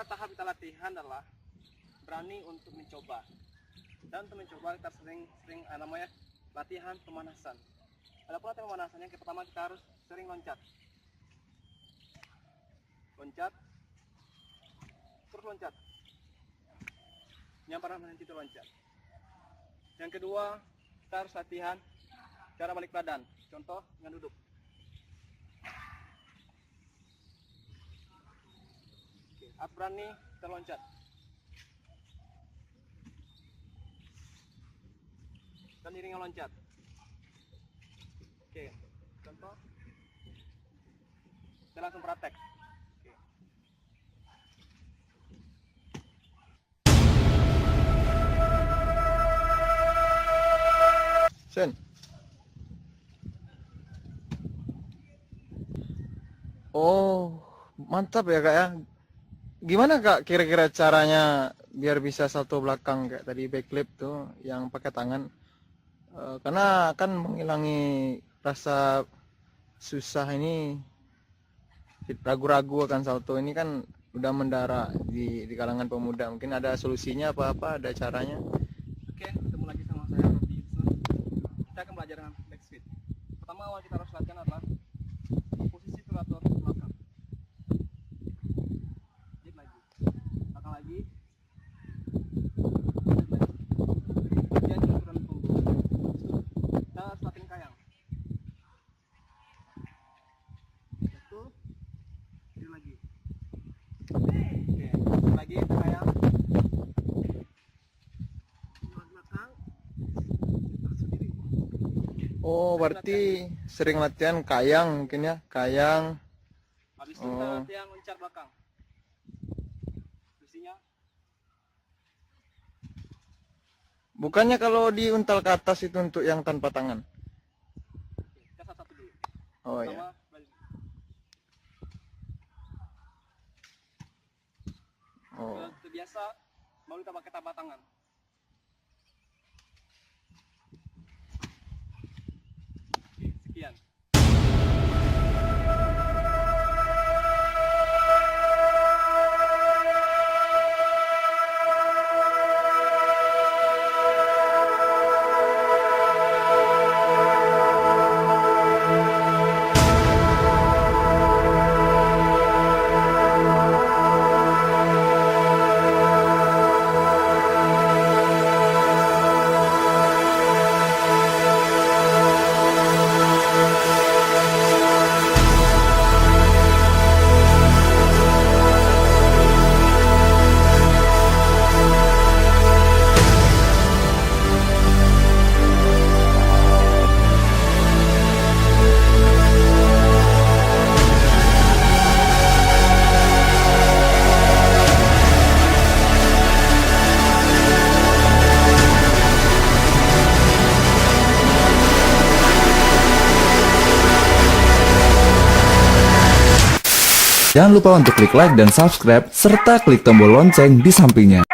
tahap kita latihan adalah berani untuk mencoba. Dan untuk mencoba kita sering namanya latihan pemanasan. Ada latihan pemanasan yang pertama kita harus sering loncat, terus loncat. Yang pernah berhenti itu loncat. Yang kedua kita harus latihan cara balik badan. Contoh dengan duduk. Oke, berani kita loncat. Dan iringan loncat. Oke, contoh. Kita langsung praktek. Oke. Sen. Oh, mantap ya kak ya. Gimana kak kira-kira caranya biar bisa salto belakang kayak tadi backflip tuh yang pakai tangan? Karena kan menghilangi rasa susah ini, ragu-ragu akan salto ini kan udah mendarat di kalangan pemuda. Mungkin ada solusinya apa ada caranya? Oke, ketemu lagi sama saya Robi. Kita akan belajar dengan backspin. Pertama awal kita harus latihan adalah posisi turator belakang. Jit lagi, belakang lagi. Latihan turun punggung. Kita harus latihan kayang. Satu, jit lagi. Oke, lagi kayang. Oh, berarti sering latihan kayang mungkin ya, kayang. Habis itu kita latihan loncat belakang. Posisinya Bukannya kalau diuntal ke atas itu untuk yang tanpa tangan? kita satu dulu. Oh Pertama, ya. balik. Oh. Kalau terbiasa, baru kita pakai tapak tangan. Oke, sekian. Jangan lupa untuk klik like dan subscribe, serta klik tombol lonceng di sampingnya.